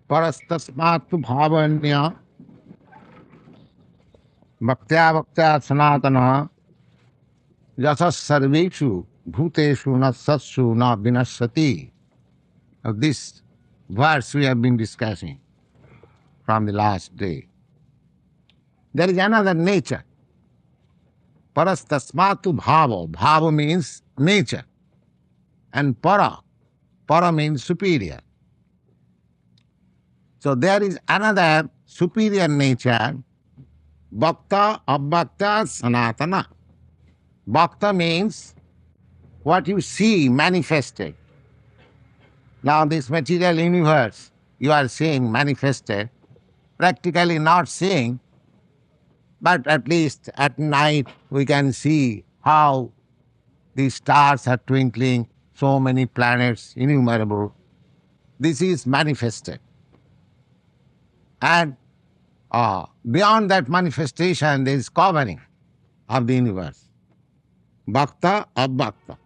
tasmāt bhāva vyakta-avyakta sanātanaḥ yasas sarveṣu bhūteṣu naśyatsu na vinaśyati. This verse we have been discussing from the last day. There is another nature. tasmāt bhāvo. Bhāva means nature. And para means superior. So there is another superior nature, Vyakta-avyakta sanātanaḥ. Vyakta means what you see manifested. Now this material universe you are seeing manifested, practically not seeing, but at least at night we can see how the stars are twinkling, so many planets, innumerable. This is manifested. And beyond that manifestation, there is covering of the universe. Vyakta-avyakta.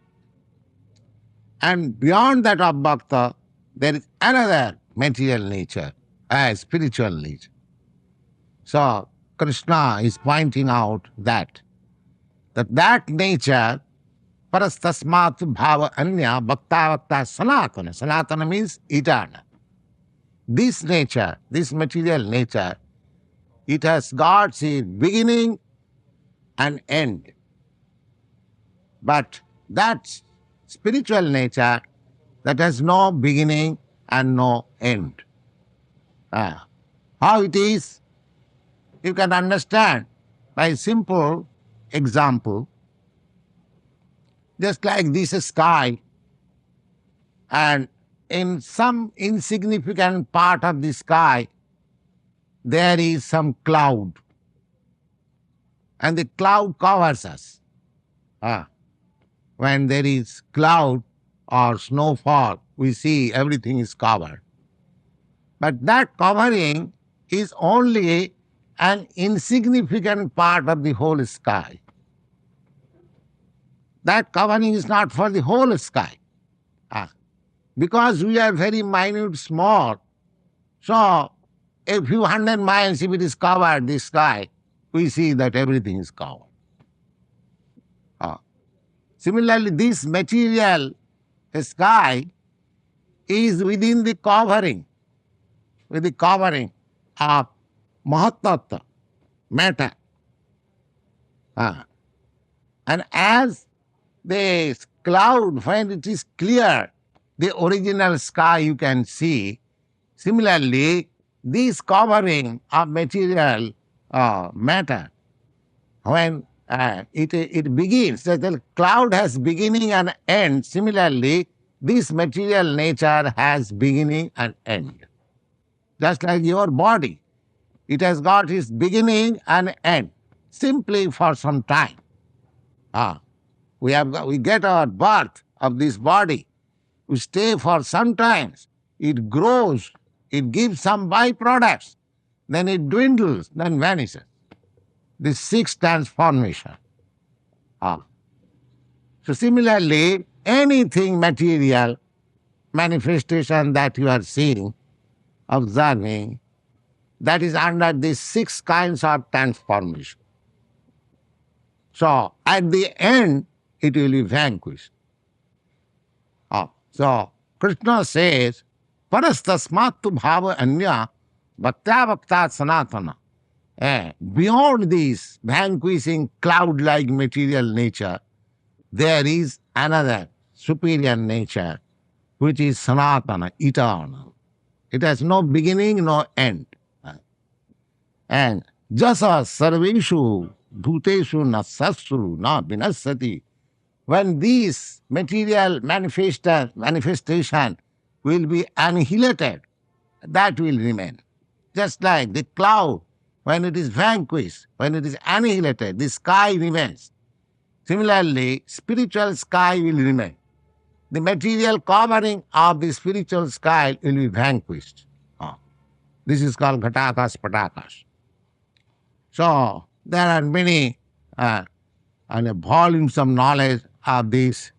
And beyond that avyakta, there is another material nature, a spiritual nature. So Kṛṣṇa is pointing out that nature, tasmāt bhāva vyakta-avyakta sanātana. Sanātana means eternal. This nature, this material nature, it has got its beginning and end. But that spiritual nature, that has no beginning and no end. How it is, you can understand by a simple example. Just like this sky, and in some insignificant part of the sky, there is some cloud. And the cloud covers us. When there is cloud or snowfall, we see everything is covered. But that covering is only an insignificant part of the whole sky. That covering is not for the whole sky. Because we are very minute, small, so a few hundred miles, if it is covered, the sky, we see that everything is covered. Similarly, this material sky is within the covering, with the covering of bhāvaḥ, matter. And as the cloud, when it is clear, the original sky you can see, similarly, this covering of material matter, when it begins, the cloud has beginning and end, similarly, this material nature has beginning and end. Just like your body, it has got its beginning and end, simply for some time. We get our birth of this body, we stay for some time, it grows, it gives some byproducts, then it dwindles, then vanishes. This 6 transformation. So similarly, anything material, manifestation that you are seeing, observing, that is under these 6 kinds of transformation. So at the end, it will be vanquished. So Kṛṣṇa says, tasmāt bhāva vyakta-avyakta sanātana. Beyond this vanquishing cloud-like material nature, there is another superior nature, which is sanātana, eternal. It has no beginning, no end. And jasa sarveṣu bhūteṣu naśyatsu na vinaśyati. When these material manifestation will be annihilated, that will remain. Just like the cloud, when it is vanquished, when it is annihilated, the sky remains. Similarly, spiritual sky will remain. The material covering of the spiritual sky will be vanquished. This is called ghatakas patakas. So there are many volumes of knowledge of this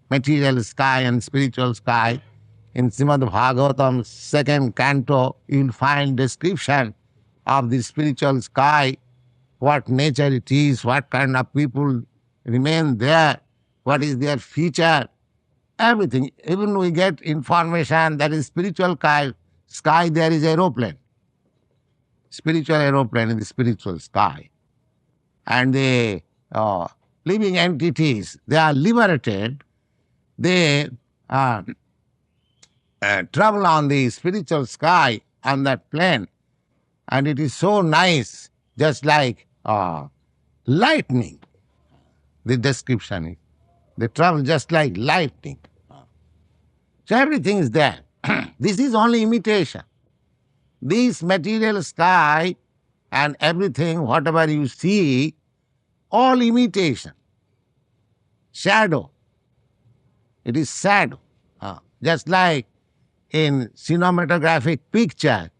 material sky and spiritual sky. In Srimad Bhagavatam, second canto, you will find description of the spiritual sky, what nature it is, what kind of people remain there, what is their feature, everything. Even we get information that is spiritual sky there is aeroplane. Spiritual aeroplane in the spiritual sky. And the living entities, they are liberated. They travel on the spiritual sky on that plane. And it is so nice, just like lightning. The description is. They travel just like lightning. So everything is there. This is only imitation. This material sky and everything, whatever you see, all imitation. Shadow. It is shadow. Just like in cinematographic picture,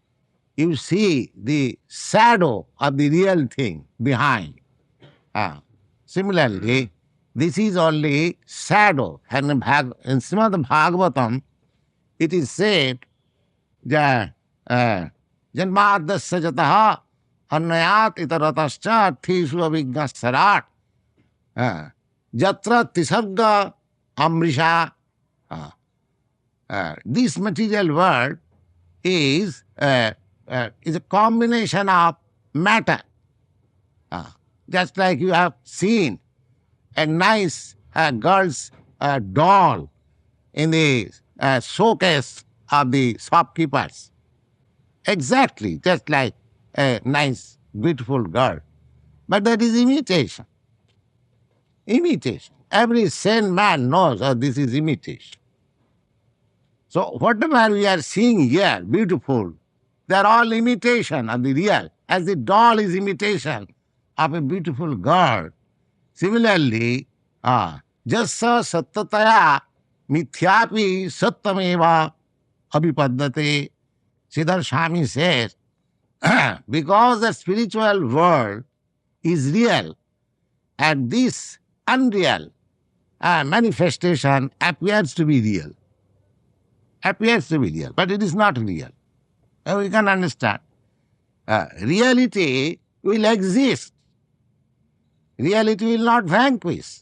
you see the shadow of the real thing behind. Similarly, this is only shadow. And in Srimad Bhagavatam, it is said that janmadasya jataha annayat itaratascha arthishu avignasarat jatra tisarga amrisha. This material world is a combination of matter. Just like you have seen a nice girl's doll in the showcase of the shopkeepers. Exactly, just like a nice, beautiful girl. But that is imitation. Imitation. Every sane man knows this is imitation. So whatever we are seeing here, beautiful, they are all imitation of the real. As the doll is imitation of a beautiful girl. Similarly, jassa sattataya mithyapi sattameva abhipaddate. Siddhar Swami says, because the spiritual world is real and this unreal manifestation appears to be real. Appears to be real, but it is not real. We can understand. Reality will exist. Reality will not vanquish.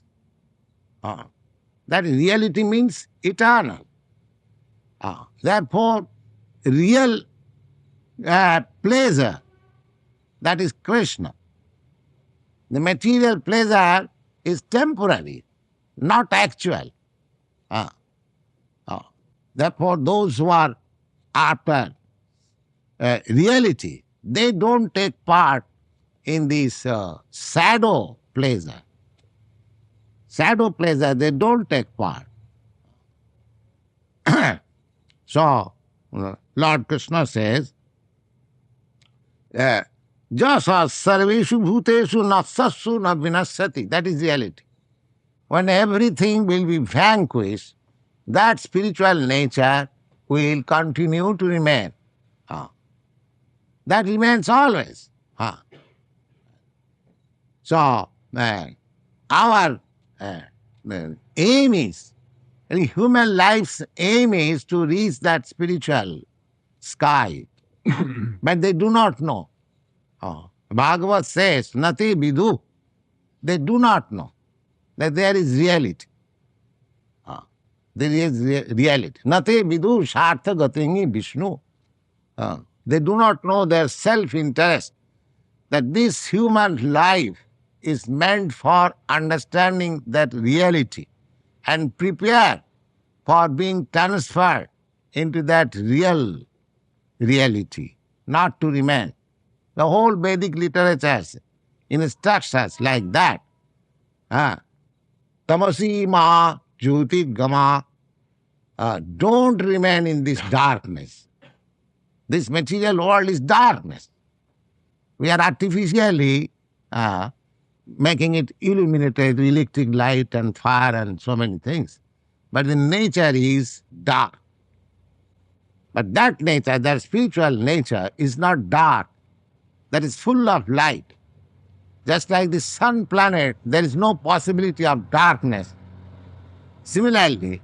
That reality means eternal. Therefore, real pleasure, that is Kṛṣṇa. The material pleasure is temporary, not actual. Therefore, those who are after reality, they don't take part in this shadow pleasure. Shadow pleasure, they don't take part. So, Lord Kṛṣṇa says, jasa sarveṣu bhūteṣu naśyatsu na vinaśyati. That is reality. When everything will be vanquished, that spiritual nature will continue to remain. That remains always. So, our aim is, the human life's aim is to reach that spiritual sky. But they do not know. Bhagavad says, nati vidu. They do not know that there is reality. There is reality. Nati vidu shartha gatingi Vishnu. They do not know their self-interest, that this human life is meant for understanding that reality and prepare for being transferred into that real reality, not to remain. The whole Vedic literature instructs us like that. Tamasi ma jyoti gama. Don't remain in this darkness. This material world is darkness. We are artificially making it illuminated, electric light and fire and so many things. But the nature is dark. But that nature, that spiritual nature, is not dark. That is full of light. Just like the sun planet, there is no possibility of darkness. Similarly,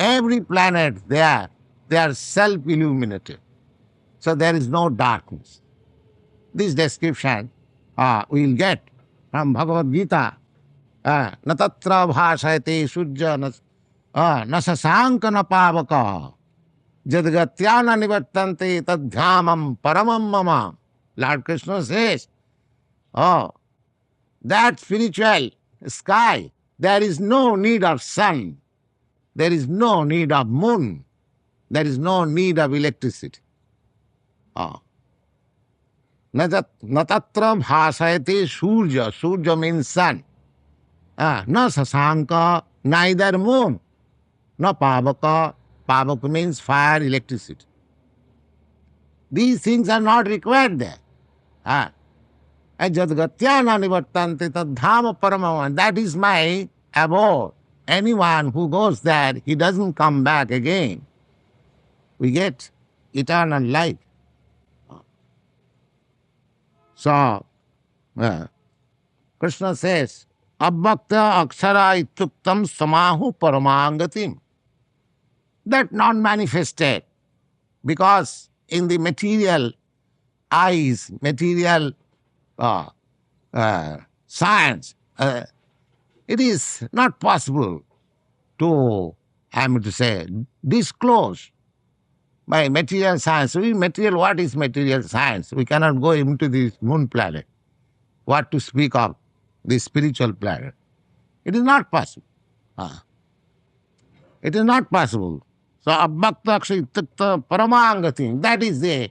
every planet there They are self-illuminated. So there is no darkness. This description we'll get from Bhagavad Gita. Na tatra bhāṣayate sujya na sasanka na pavaka jadgatyana nivartante tadhyamam paramam mama. Lord Kṛṣṇa says, that spiritual sky, there is no need of sun, there is no need of moon, there is no need of electricity. Na tatra bhāṣayate surya. Surya means sun. Na sasanka, neither moon. Na pavaka. Pavaka means fire, electricity. These things are not required there. Jadgatyana nivartante tadhama paramam. That is my abode. Anyone who goes there, he doesn't come back again. We get eternal life. So, Kṛṣṇa says, Vyakta-avyakta ityuktam samahu paramangatim. That non-manifested, because in the material eyes, material science, it is not possible to, disclose by material science. What is material science? We cannot go into this moon planet. What to speak of the spiritual planet? It is not possible. It is not possible. So, Vyakta-avyakta paramangatim, that is the,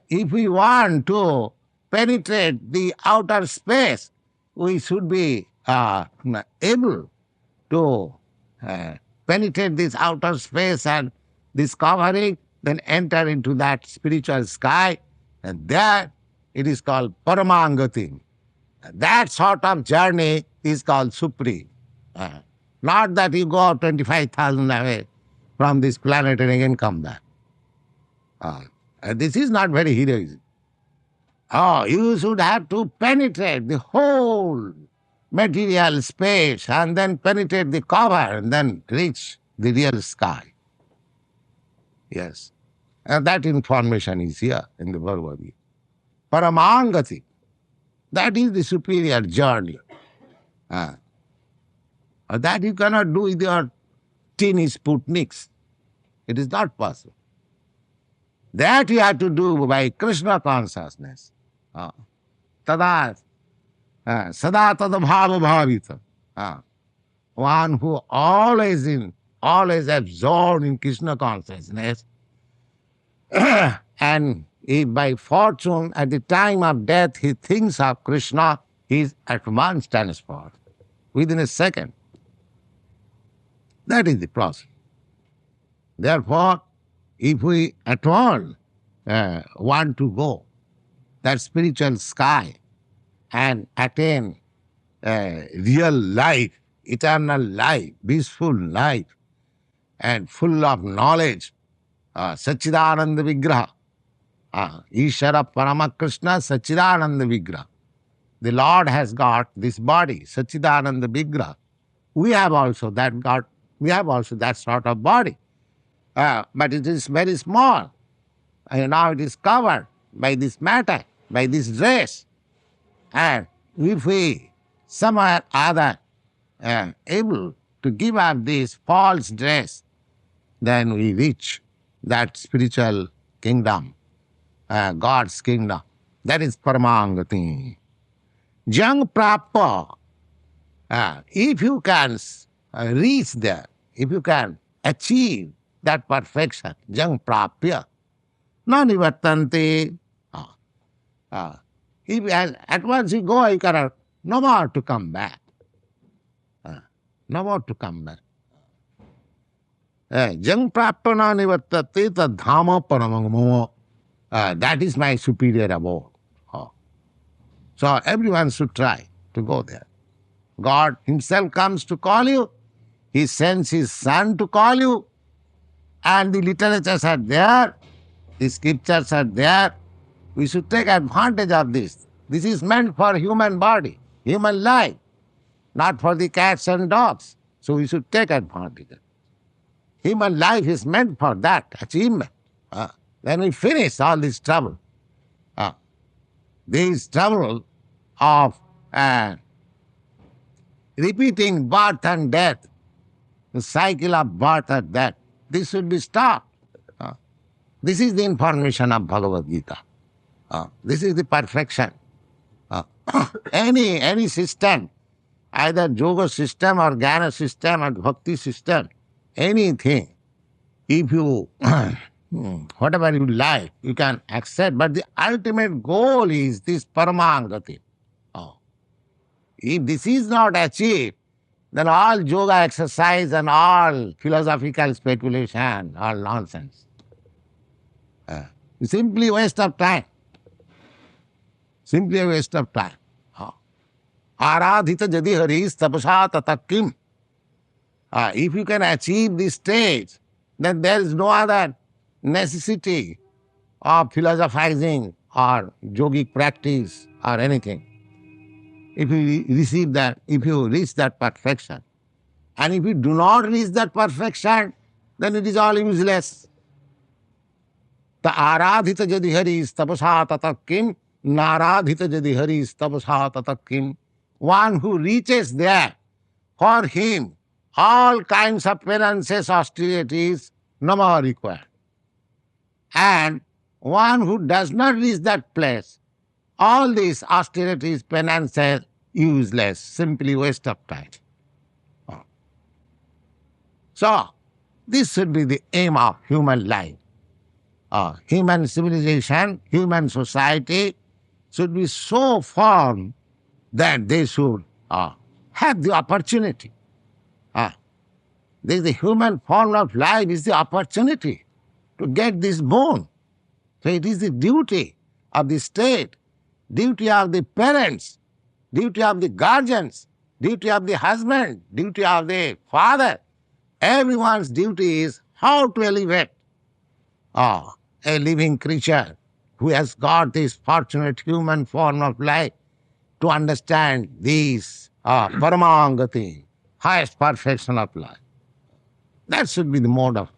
if we want to penetrate the outer space, we should be able to penetrate this outer space and discovering, then enter into that spiritual sky, and there it is called paramangatim. That sort of journey is called supreme. Not that you go 25,000 away from this planet and again come back. This is not very heroism. You should have to penetrate the whole material space and then penetrate the cover and then reach the real sky. Yes. And that information is here in the Bhagavad Gita. Paramangati. That is the superior journey. That you cannot do with your teeny Sputniks. It is not possible. That you have to do by Kṛṣṇa consciousness. Tada sada tada bhāva bhavita. One who always absorbed in Kṛṣṇa consciousness, and if by fortune at the time of death he thinks of Kṛṣṇa, he is at once transformed within a second. That is the process. Therefore, if we at all want to go that spiritual sky and attain real life, eternal life, peaceful life, and full of knowledge, Sachidananda Vigraha, Ishara Parama Kṛṣṇa Sachidananda Vigraha. The Lord has got this body, Sachidananda Vigraha. We have also that God. We have also that sort of body. But it is very small. And now it is covered by this matter, by this dress. And if we somehow or other able to give up this false dress, then we reach that spiritual kingdom, God's kingdom. That is paramangati. Jang prappa. If you can reach there, if you can achieve that perfection, jang prapya, na nivartante. At once you go, you cannot, no more to come back. No more to come back. Jang prapya na nivartate tadhama paramangamo. That is my superior abode. So everyone should try to go there. God himself comes to call you. He sends his son to call you. And the literatures are there. The scriptures are there. We should take advantage of this. This is meant for human body, human life, not for the cats and dogs. So we should take advantage of it. Human life is meant for that achievement. Then we finish all this trouble. This trouble of repeating birth and death, the cycle of birth and death, this should be stopped. This is the information of Bhagavad Gita. This is the perfection. Any system, either yoga system or jnana system or bhakti system, anything, if you, whatever you like, you can accept, but the ultimate goal is this paramangati. If this is not achieved, then all yoga exercise and all philosophical speculation, all nonsense. Simply waste of time. Simply a waste of time. Aradhita jadi haris tapasā tatakim. If you can achieve this stage, then there is no other necessity of philosophizing or yogic practice or anything. If you receive that, if you reach that perfection, and if you do not reach that perfection, then it is all useless. The aradhita jadi haris tapasā tatakim, naradhita jadi haris tapasā tatakim. One who reaches there, for him, all kinds of penances, austerities, no more required. And one who does not reach that place, all these austerities, penances, useless, simply waste of time. So, this should be the aim of human life. Human civilization, human society should be so formed that they should have the opportunity. The human form of life is the opportunity to get this boon. So it is the duty of the state, duty of the parents, duty of the guardians, duty of the husband, duty of the father. Everyone's duty is how to elevate a living creature who has got this fortunate human form of life to understand these paramangati, highest perfection of life. That should be the mode of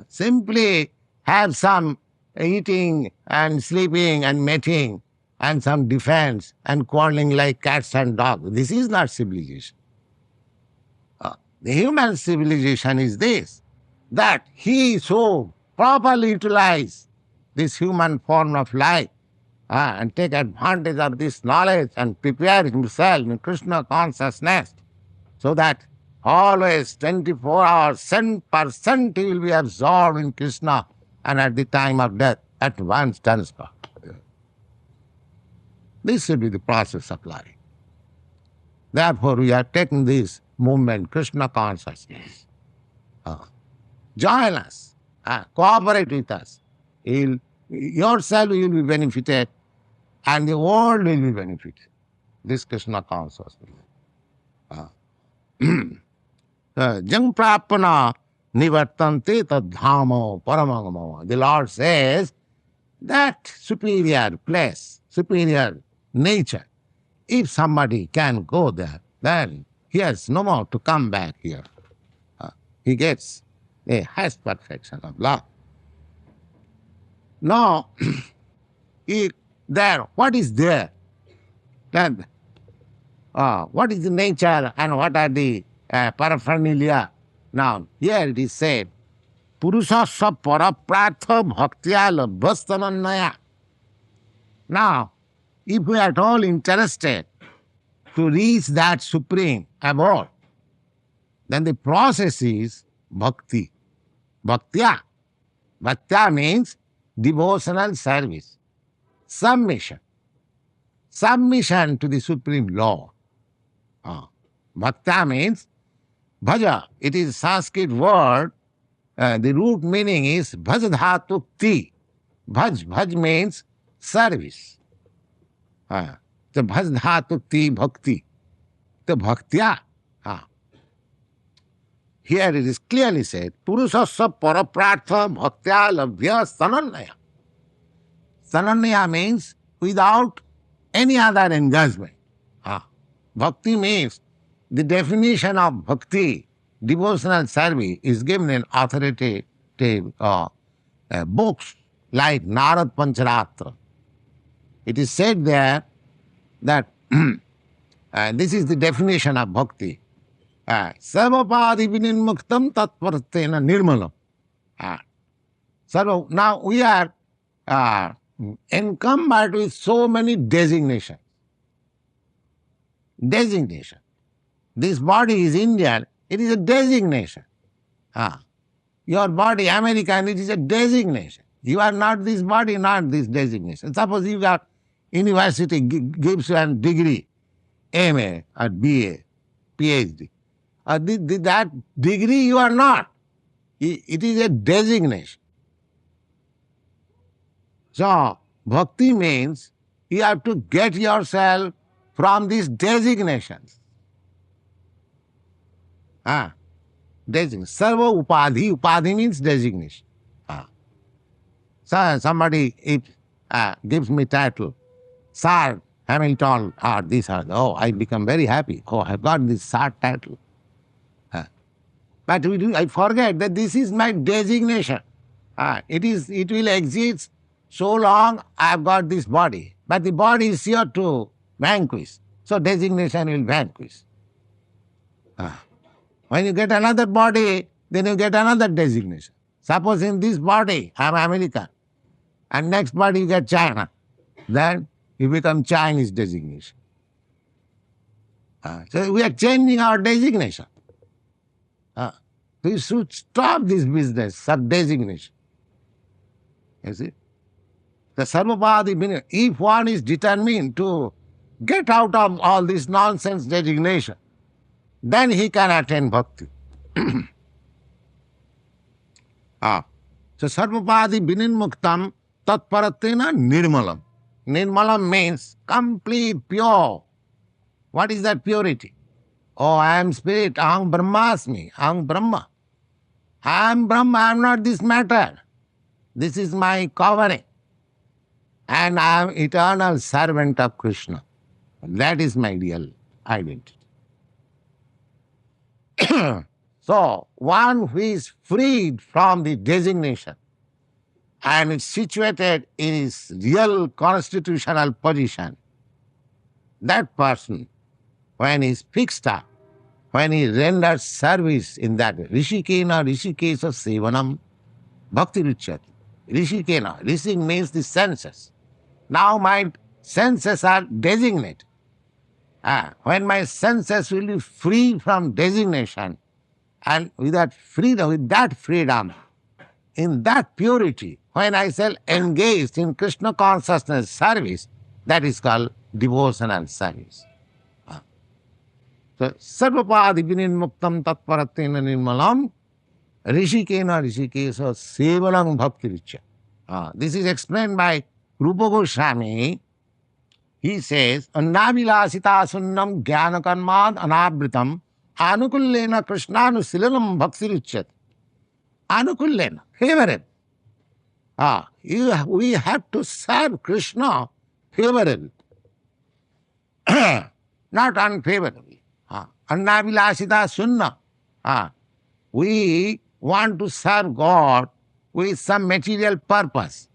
simply have some eating and sleeping and mating and some defense and quarreling like cats and dogs. This is not civilization. The human civilization is this, that he so properly utilize this human form of life and take advantage of this knowledge and prepare himself in Kṛṣṇa consciousness so that always 24 hours, 100% he will be absorbed in Kṛṣṇa, and at the time of death, at once transferred. This should be the process of life. Therefore, we are taking this movement, Kṛṣṇa consciousness. Join us, cooperate with us. Yourself will be benefited, and the world will be benefited. This Kṛṣṇa consciousness. Jang prapana nivartante tad bhāmo paramagamo. The Lord says that superior place, superior nature, if somebody can go there, then he has no more to come back here. He gets the highest perfection of love. Now, what is there? Then, what is the nature and what are the paraphernalia? Now, here it is said, Purusasya paraprartha bhaktya labhastanannaya. Now, if we are at all interested to reach that supreme abode, then the process is bhakti. Bhaktya. Bhaktya means devotional service, submission. Submission to the Supreme Lord. Bhaktya means bhaja. It is a Sanskrit word. The root meaning is bhajadhatukti. Bhaj means service. The bhajadhatukti bhakti. The bhaktya. Here it is clearly said, Purusasya paraprartha bhaktya labhya sanātanaḥ. Sanātanaḥ means without any other engagement. Bhakti means the definition of bhakti, devotional service is given in authoritative books like Narad Pancharatra. It is said there that this is the definition of bhakti. Sarvapadi vinimuktam tatparatena nirmalam. So now we are encumbered with so many designations. Designation. This body is Indian, it is a designation. Your body, American, it is a designation. You are not this body, not this designation. Suppose you got university gives you a degree, MA or BA, PhD. That degree you are not. It is a designation. So, bhakti means you have to get yourself from these designations. Designation. Sarva upadhi. Upadhi means designation. So somebody gives me title, Sir Hamilton, or this or that. Oh, I become very happy. Oh, I got this Sir title. But I forget that this is my designation. It will exist so long I have got this body. But the body is here to vanquish. So designation will vanquish. When you get another body, then you get another designation. Suppose in this body I am American, and next body you get China, then you become Chinese designation. So we are changing our designation. We should stop this business of designation. You see? The sarvapadi, if one is determined to get out of all this nonsense designation, then he can attain bhakti. So sarvapadi vinimuktam tatparatena nirmalam. Nirmalam means complete, pure. What is that purity? Oh, I am spirit, aham brahmasmi, aham Brahma. I am Brahma, I am not this matter. This is my covering. And I am eternal servant of Kṛṣṇa. That is my real identity. So, one who is freed from the designation and is situated in his real constitutional position, that person, when he is fixed up, when he renders service in that rishikena rishikesa sevanam bhakti ruchyati. Rishikena, rishi means the senses. Now my senses are designated. When my senses will be free from designation, and with that freedom, in that purity, when I shall engage in Kṛṣṇa consciousness service, that is called devotional service. So, sarvapadi vinimuktam tatparatena nirmalam rishikena rishikesa sevanam bhakti ruchyati. This is explained by Rupa Goswami. He says, Annavilasita sunnam jnanakarmad anavritam anukullena Kṛṣṇanusilanam bhakti ruchyati. Anukullena, favorable. We have to serve Kṛṣṇa favorably, not unfavorably. Annavilasita sunna. We want to serve God with some material purpose,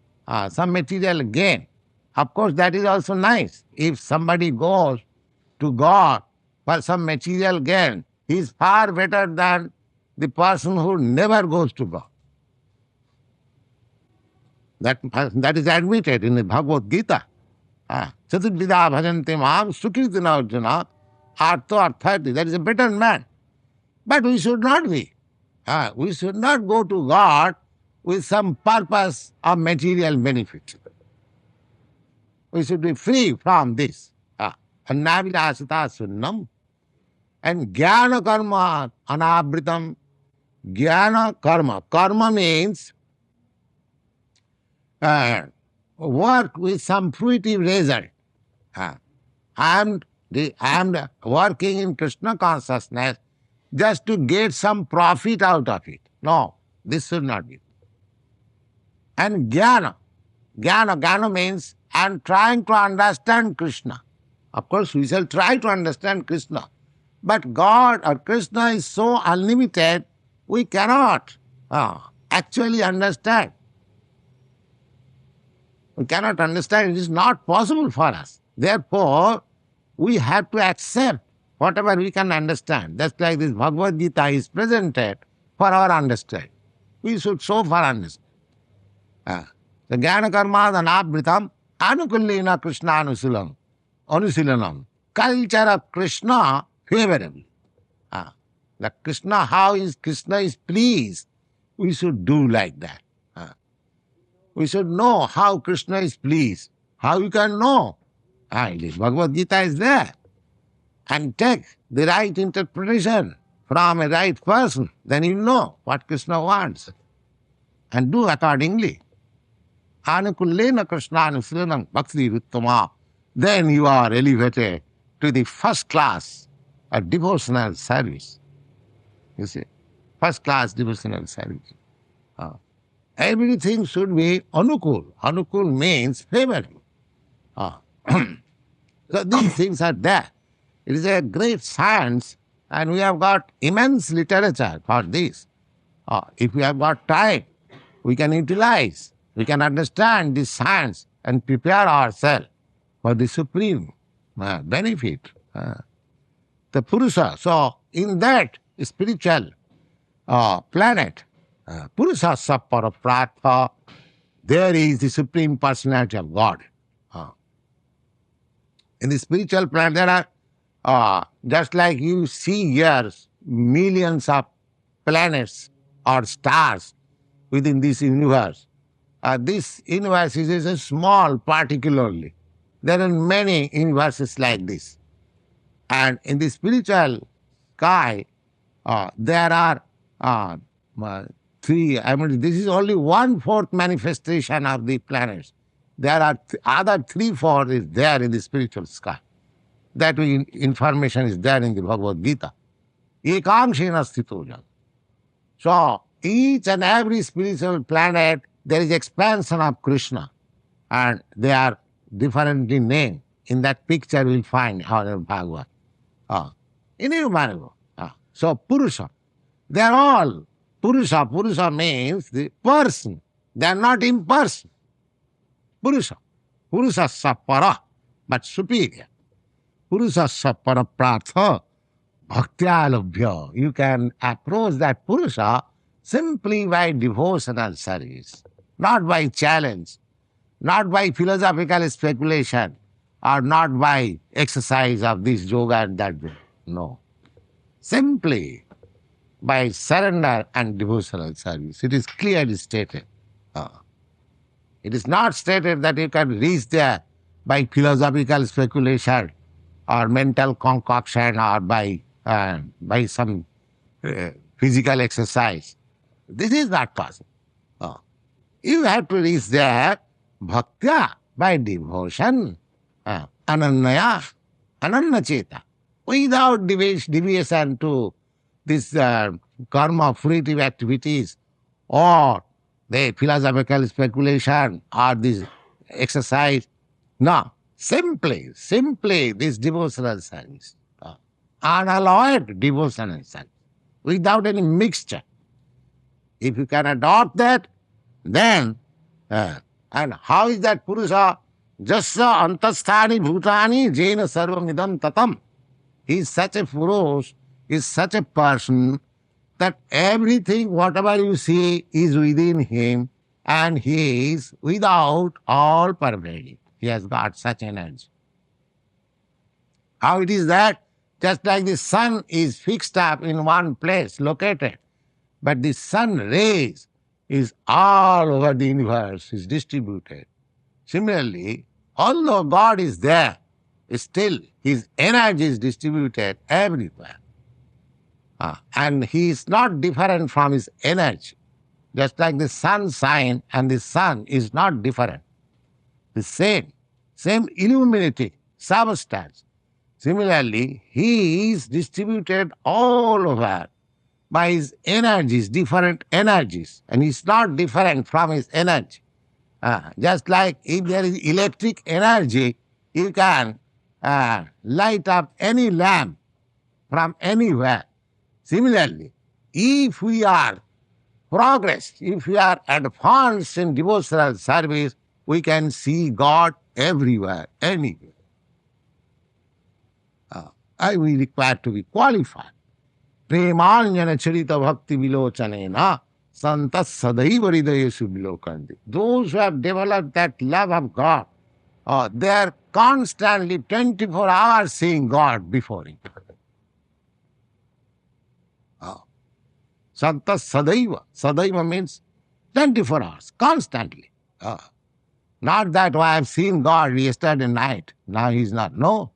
some material gain. Of course, that is also nice. If somebody goes to God for some material gain, he is far better than the person who never goes to God. That is admitted in the Bhagavad Gita. Chaturvidha bhajante maam sukritina arjuna artho arthati. That is a better man. But we should not be. We should not go to God with some purpose of material benefit. We should be free from this. Annavilasita sunnam. And jnana karma anavritam. Jnana karma. Karma means work with some fruitive result. I am working in Kṛṣṇa consciousness just to get some profit out of it. No, this should not be. And jnana. Jnana means I am trying to understand Kṛṣṇa. Of course, we shall try to understand Kṛṣṇa. But God or Kṛṣṇa is so unlimited, we cannot actually understand. We cannot understand. It is not possible for us. Therefore, we have to accept whatever we can understand. Just like this Bhagavad Gita is presented for our understanding. We should show for understanding. The jnana karma anabhritam anukullena Kṛṣṇa anusilanam. Culture of Kṛṣṇa favorably. The Kṛṣṇa, how is Kṛṣṇa is pleased, we should do like that. We should know how Kṛṣṇa is pleased. How you can know? Bhagavad Gita is there. And take the right interpretation from a right person, then you know what Kṛṣṇa wants. And do accordingly. Anukullena Kṛṣṇa anusilanam bhakti uttama. Then you are elevated to the first class of devotional service. You see, first class devotional service. Everything should be anukul. Anukul means favorable. So these things are there. It is a great science, and we have got immense literature for this. If we have got time, we can utilize, we can understand this science and prepare ourselves for the supreme benefit. The Purusha. So in that spiritual planet, Purusha Sappara Pratha, there is the Supreme Personality of God. In the spiritual planet, there are, just like you see here, millions of planets or stars within this universe. This universe is a small particularly. There are many universes like this. And in the spiritual sky, there are three, this is only 1/4 manifestation of the planets. There are other 3/4 is there in the spiritual sky. That information is there in the Bhagavad Gita. Ekamshena sthito jana. So each and every spiritual planet, there is expansion of Kṛṣṇa, and they are differently named. In that picture we will find our Bhagavad. Innumerable. So Purusha. They are all Purusha. Purusha means the person. They are not impersonal. Purusha. Purusha Sappara, but superior. Purusha Sappara Pratha Vyakta-avyakta. You can approach that Purusha simply by devotional service, not by challenge, not by philosophical speculation, or not by exercise of this yoga and that. No. Simply by surrender and devotional service. It is clearly stated. It is not stated that you can reach there by philosophical speculation or mental concoction or by some physical exercise. This is not possible. You have to reach there bhaktya, by devotion, ananyaya, ananyacheta, without deviation to this karma fruitive activities or the philosophical speculation or this exercise. No, simply this devotional service, unalloyed devotional service, without any mixture. If you can adopt that, then, and how is that Purusha? Jasya antasthani bhutani jena sarvamidam tatam. He is such a Purush, is such a person that everything, whatever you see, is within him, and he is without all pervading. He has got such energy. How it is that? Just like the sun is fixed up in one place, located, but the sun rays is all over the universe, is distributed. Similarly, although God is there, still his energy is distributed everywhere. And he is not different from his energy. Just like the sun sign and the sun is not different. The same illuminating substance. Similarly, he is distributed all over by his energies, different energies, and he is not different from his energy. Just like if there is electric energy, you can light up any lamp from anywhere. Similarly, if we are progressed, if we are advanced in devotional service, we can see God everywhere, anywhere. We require to be qualified. Premanjana charita bhakti vilochanena santas sadaiva hridayesu vilokanti. Those who have developed that love of God, they are constantly 24 hours seeing God before him. Santas sadaiva. Sadaiva means 24 hours, constantly. Not that I have seen God yesterday night, now he is not. No.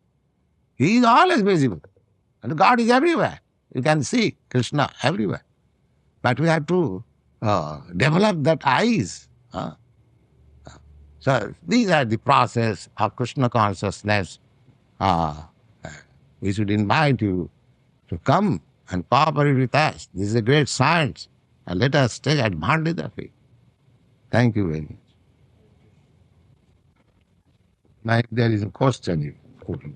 He is always visible. And God is everywhere. You can see Kṛṣṇa everywhere. But we have to develop that eyes. So these are the process of Kṛṣṇa consciousness. We should invite you to come and cooperate with us. This is a great science. And let us take advantage of it. Thank you very much. Now, if there is a question, you put it.